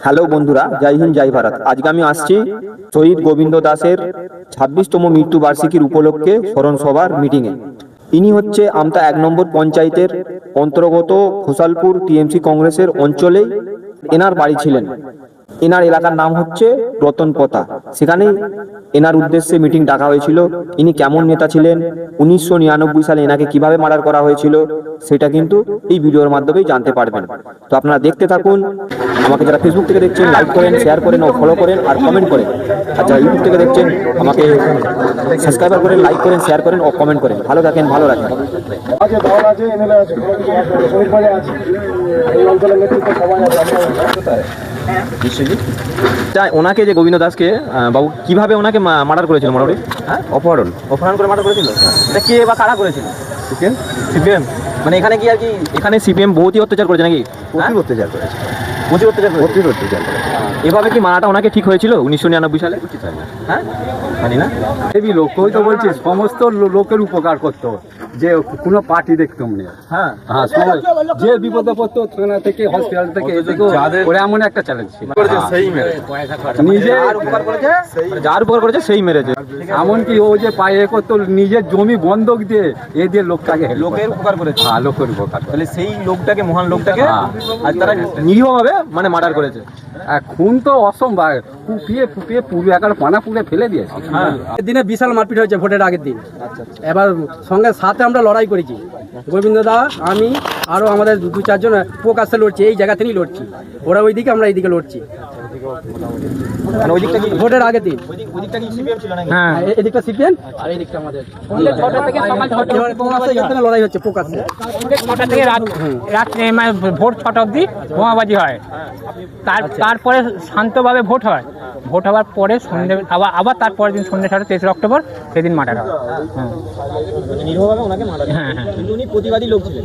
Hello বন্ধুরা, জয় হিন্দ জয় ভারত। আজকে আমি আসছি শহীদ গোবিন্দ দাসের 26তম মৃত্যুবার্ষিকীর উপলক্ষে স্মরণ সভার মিটিংয়ে। ইনি হচ্ছে আমতা 1 নম্বর পঞ্চায়েতের অন্তর্গত খোসালপুর টিএমসি কংগ্রেসের অঞ্চলে এনার বাড়ি ছিলেন। এনার এলাকার নাম হচ্ছে রতনপতা। সেখানেই এনার উদ্দেশ্যে মিটিং ডাকা হয়েছিল। ইনি কেমন নেতা ছিলেন, 1999 সালে এনাকে কিভাবে মার্ডার করা হয়েছিল, সেটা কিন্তু এই ভিডিওর মাধ্যমেই জানতে পারবেন। তো আপনারা দেখতে থাকুন। আমাকে যারা ফেসবুক থেকে দেখছেন লাইক করেন, শেয়ার করেন ও ফলো করেন আর কমেন্ট করেন। আর যারা ইউটিউব থেকে দেখছেন আমাকে সাবস্ক্রাইব করেন, লাইক করেন, শেয়ার করেন ও কমেন্ট করেন। ভালো থাকেন, ভালো রাখেন। ওনাকে যে গোবিন্দ দাসকে বাবু কিভাবে ওনাকে মার্ডার করেছিল? মোটামুটি অপহরণ করে মার্ডার করেছিল। এটা কে বা কারা করেছিল? সিপিএম। মানে এখানে কি আর কি, এখানে সিপিএম বহুতই অত্যাচার করেছে নাকি? প্রচুর অত্যাচার করেছে। এভাবে কি মারাটা ওনাকে ঠিক হয়েছিল 1999 সালে? হ্যাঁ, জানি না। হেভি লোক, ওই তো বলছি সমস্ত লোকের উপকার করতো, যে কোনো পার্টি দেখতাম না। হ্যাঁ, যে বিপদে পড়তো থানা থেকে হসপিটাল থেকে ওরা এমন একটা চ্যালেঞ্জ ছিল, নিজে যার উপকার করেছে সেই মেরেছে। এমনকি ও যে পায়ে করতো নিজের জমি বন্ধক দিয়ে লোকটাকে লোকের উপকার করেছে। হ্যাঁ, লোকের উপকার। তাহলে সেই লোকটাকে, মহান লোকটাকে আর তারা নিরীহভাবে মানে মার্ডার করেছে। খুন তো অসম্ভব, ফুপিয়ে পুরো একার পানা পুড়ে ফেলে দিয়েছে। দিনে বিশাল মারপিট হয়েছে ভোটের আগের দিন। এবার সঙ্গে সাথে আমরা লড়াই করেছি, গোবিন্দ দা, আমি আরও আমাদের 2-4 জন প্রকাশ্যে লড়ছি, এই জায়গা থেকেই লড়ছি। ওরা ওইদিকে, আমরা এইদিকে লড়ছি। ভোটের আগের দিন হ্যাঁ, এদিকটা সিপিএম আর এইদিকটা আমাদের লড়াই হচ্ছে প্রকাশ্যে। 6টা থেকে রাত্রে ভোর 6টা অবধি বোমাবাজি হয়। তারপরে শান্তভাবে ভোট হয়। ভোট হওয়ার পরে সন্ধ্যে আবার তারপরের দিন সন্ধ্যে 6টা 23 অক্টোবর সেদিন মার্ডার হয়। নিরীহভাবে ওনাকে মার্ডার। হ্যাঁ, কিন্তু উনি প্রতিবাদী লোক ছিলেন।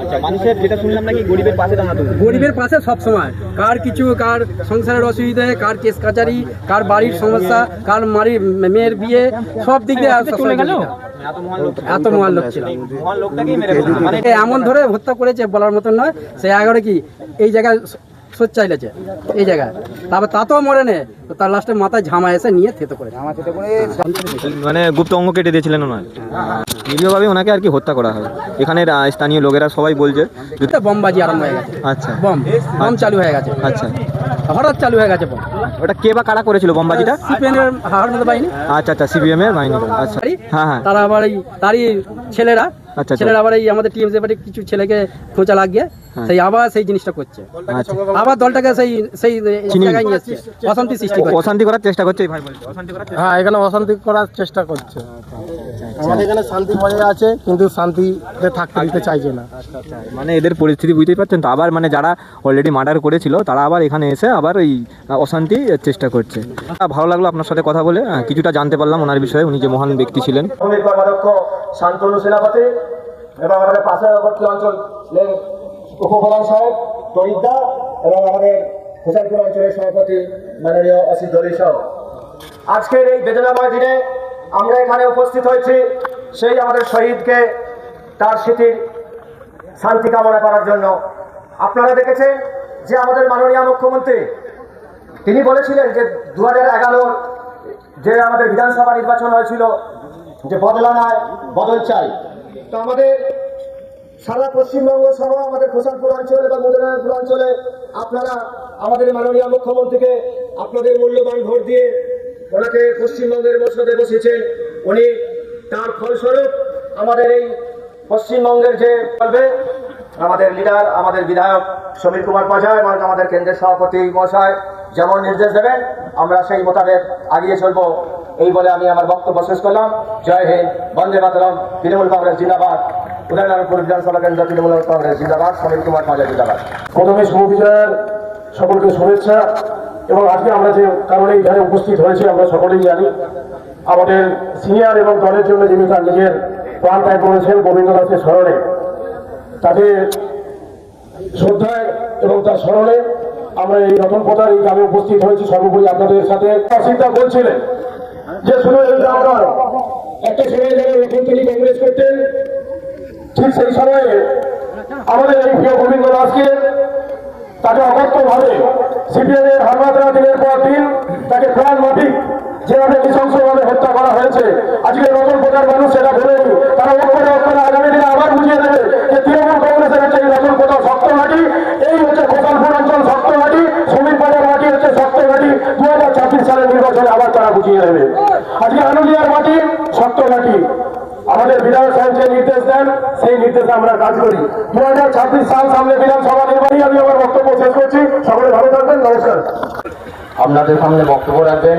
আচ্ছা, মানুষের যেটা শুনলাম নাকি গরিবের পাশে দাঁড়াতো। গরিবের পাশে সব সময়, কার কিছু, কার সংসারের অসুবিধা, কার কেস কাচারি, কার বাড়ির সমস্যা, কার মেয়ের বিয়ে, সব দিক দিয়ে চলে গেল। এত মহান লোক ছিল, মানে এমন ধরে হত্যা করেছে বলার মতন নয়। সে 11 কি এই জায়গায় চাইলেছে, এই জায়গায়, তারপর তাতেও মরে নে, তার লাস্টে মাথায় ঝামা এসে নিয়ে থেতে করে, মানে গুপ্ত অঙ্গ কেটে দিয়েছিলেন ওনার। নিরীহভাবে ওনাকে আর কি হত্যা করা হয়। এখানের স্থানীয় লোকেরা সবাই বলছে বোমবাজি আরম্ভ হয়ে গেছে। আচ্ছা, বম চালু হয়ে গেছে। আচ্ছা, হঠাৎ চালু হয়ে গেছে বম। ওটা কে বা কারা করেছিল বোমবাজিটা? সিপিএম এর হারমত বাহিনী। আচ্ছা, সিপিএম এর বাহিনী। আচ্ছা, হ্যাঁ। তারা আবার তারই ছেলেরা, আবার এই আমাদের টিএমসি পার্টি কিছু ছেলেকে খোঁচা লাগিয়ে সেই আবার সেই জিনিসটা করছে। আবার দলটাকে সেই জায়গায় নিয়ে আসছে, অশান্তি করার চেষ্টা করছে। হ্যাঁ, এখানে অশান্তি করার চেষ্টা করছে। আমাদের এখানে শান্তি বজায় আছে, কিন্তু শান্তিতে থাকতে দিতে চাইছে না। মানে এদের পরিস্থিতি বুঝতেই পারছেন তো। আবার মানে যারা অলরেডি মার্ডার করেছিল তারা আবার এখানে এসে আবার ওই অশান্তি চেষ্টা করছে। ভালো লাগলো আপনার সাথে কথা বলে, কিছুটা জানতে পারলাম ওনার বিষয়ে, উনি যে মহান ব্যক্তি ছিলেন। শান্তনু সেনাপতি এবং আমাদের পার্শ্ববর্তী অঞ্চল উপপ্রধান সাহেব তরিদ্দা এবং আমাদের খোসালপুর অঞ্চলের সভাপতি মাননীয় অসিত দলি সহ আজকের এই বেদনাময় দিনে আমরা এখানে উপস্থিত হয়েছি সেই আমাদের শহীদকে তার স্মৃতির শান্তি কামনা করার জন্য। আপনারা দেখেছেন যে আমাদের মাননীয় মুখ্যমন্ত্রী তিনি বলেছিলেন যে 2011 যে আমাদের বিধানসভা নির্বাচন হয়েছিল, যে বদলা নয় বদল চাই। তো আমাদের সারা পশ্চিমবঙ্গ সহ আমাদের খোসালপুর অঞ্চল এবং মুদিনাপুর অঞ্চলে আপনারা আমাদের মাননীয় মুখ্যমন্ত্রীকে আপনাদের মূল্যবান ভোট দিয়ে ওনাকে পশ্চিমবঙ্গের মসনদে বসিয়েছেন। উনি তার ফলস্বরূপ আমাদের এই পশ্চিমবঙ্গের যে বলবে আমাদের লিডার, আমাদের বিধায়ক সমীর কুমার পাঁজা এবং আমাদের কেন্দ্রের সভাপতি মহাশয় যেমন নির্দেশ দেবেন আমরা সেই মোতাবেক আগিয়ে চলবো। এই বলে আমি আমার বক্তব্য শেষ করলাম। জয় হিন্দ, বন্দে মাতরম, তৃণমূল কংগ্রেস জিন্দাবাদ, উদয়নারায়ণপুর বিধানসভা কেন্দ্র তৃণমূল কংগ্রেস জিন্দাবাদ, সমীর কুমার পাঁজা জিন্দাবাদ। প্রথমে শুভ বিজয়ের সকলকে শুভেচ্ছা। এবং আজকে আমরা যে কারণে এখানে উপস্থিত হয়েছি আমরা সকলেই জানি, আমাদের সিনিয়র এবং দলের জন্য যিনি তার নিজের প্রাণ ত্যাগ করেছেন গোবিন্দ দাসের স্মরণে, তাকে শ্রদ্ধায় এবং তার স্মরণে আমরা এই রতনপতার এই গ্রামে উপস্থিত হয়েছি। সর্বোপরি আপনাদের সাথে চিন্তা বলছিলেন যে শুনে এই গ্রাম নয়, একটা সময় যারা এখন তিনি কংগ্রেস করতেন, ঠিক সেই সময়ে আমাদের এই প্রিয় গোবিন্দ দাসকে তাকে অগত্যভাবে সিপিএমের হারমাত্রা দিনের পর দিন তাকে প্রাণ মাফিক যেভাবে নৃশংসভাবে হত্যা করা হয়েছে, আজকে নতুন প্রকার মানুষ সেটা ভেবেনি। তারা অক্ষরে আগামী দিনে আবার বুঝিয়ে দেবে যে তৃণমূল কংগ্রেসের হচ্ছে এই নতুন কোথাও শক্ত ঘাঁটি, এই হচ্ছে গোপালপুর অঞ্চল শক্ত ঘাঁটি, শ্রমিক বাজার মাটি হচ্ছে শক্ত ঘাঁটি। 2026 সালের নির্বাচনে আবার তারা বুঝিয়ে দেবে। আজকে আনুলিয়ার মাটি শক্ত ঘাঁটি। আমাদের বিধায়ক সাহেব যে নির্দেশ দেন সেই নির্দেশে আমরা কাজ করি। 2026 সাল সামনে বিধানসভা নির্বাচনী। আমি আমার বক্তব্য শেষ করছি। সকলে ভালো থাকবেন, নমস্কার। আপনাদের সামনে বক্তব্য রাখবেন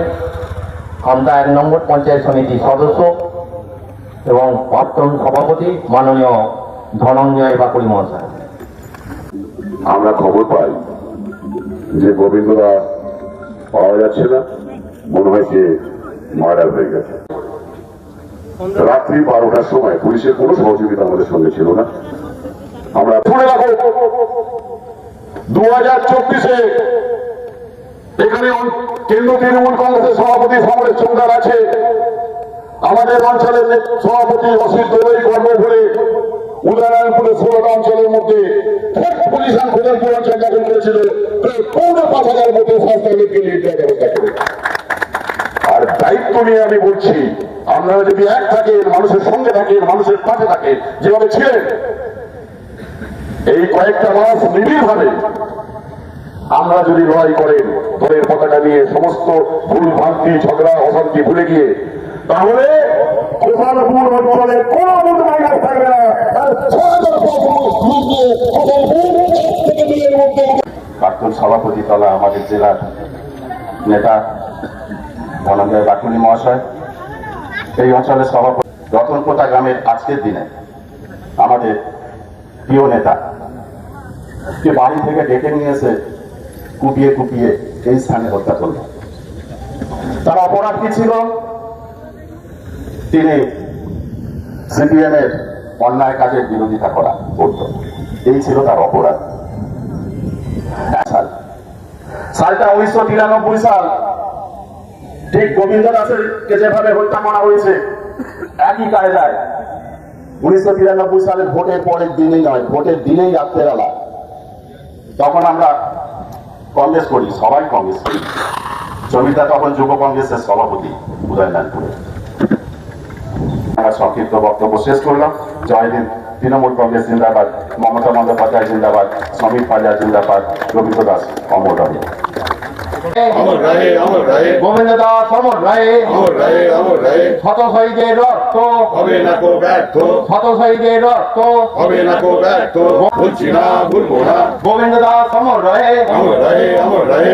আমতা 1 নম্বর পঞ্চায়েত সমিতির সদস্য এবং প্রাক্তন সভাপতি মাননীয় ধনঞ্জয় বাকুড়ি মহাশয়। আমরা খবর পাই যে গোবিন্দদা পাওয়া যাচ্ছে না, মনে হয় যে মার্ডার হয়ে গেছে। রাত্রি 12টার সময় পুলিশের কোনো সহযোগিতা আমাদের সঙ্গে ছিল না। আমরা শুনে রাখো 2024-এ এখানে কেন্দ্রীয় তৃণমূল কংগ্রেসের সভাপতি সমরেশ চৌধুরী আছে, আমাদের অঞ্চলের সভাপতি অসিত দোলই কর্মভরে উদয়নারায়ণপুরে 16টা অঞ্চলের মধ্যে পুলিশ খোদারপুর অঞ্চল দখল করেছিল, প্রায় 5,000 মধ্যে স্বাস্থ্যকে নির্দেশ ব্যবস্থা করে। আর দায়িত্ব নিয়ে আমি বলছি, আপনারা যদি এক থাকেন, মানুষের সঙ্গে থাকেন, মানুষের পাশে থাকেন যেভাবে ছিলেন, এই কয়েকটা মাস নিবিড় ভাবে আমরা যদি লড়াই করেন দলের পতাকা নিয়ে সমস্ত ভুল ভ্রান্তি ঝগড়া অশান্তি ভুলে গিয়ে, তাহলে গোপালপুর অঞ্চলে কোন মাইনাস থাকবে না। প্রাক্তন সভাপতি তলা আমাদের জেলার নেতা ধনঞ্জয় বাকুড়ি মহাশয়, এই অঞ্চলের সভাপতি রতনপোতা গ্রামের আজকের দিনে আমাদের প্রিয় নেতা যে বাড়ি থেকে ডেকে নিয়ে এসে কুপিয়ে কুপিয়ে এই স্থানে হত্যা করল। তার অপরাধ কি ছিল? তিনি সিপিএম এর অন্যায় কাজের বিরোধিতা করা করত, এই ছিল তার অপরাধ। সালটা 1993 সাল, ঠিক গোবিন্দ দাসকে যেভাবে হত্যা করা হয়েছে একই কায়দায় 1993 সালের ভোটের পরের দিনেই নয়, ভোটের দিনেই রাত্রেবেলা, তখন আমরা কংগ্রেস করি, সবাই কংগ্রেস করি। জমিদার তখন যুব কংগ্রেসের সভাপতি উদয়নারায়ণপুরে। আমরা সংক্ষিপ্ত বক্তব্য শেষ করলাম। জয় হিন্দ। তৃণমূল কংগ্রেস জিন্দাবাদ, মমতা বন্দ্যোপাধ্যায় জিন্দাবাদ, শ্রমিক পালিয়া জিন্দাবাদ, রবীন্দ্র দাস অমর রহে। গোবিন্দ দাস অমর রহে, শত শহীদের রক্ত হবে না কো ব্যর্থ, শত শহীদের রক্ত হবে না কো ব্যর্থ, বলছি না ভুলবো না। গোবিন্দ দাস অমর রহে, অমর রহে।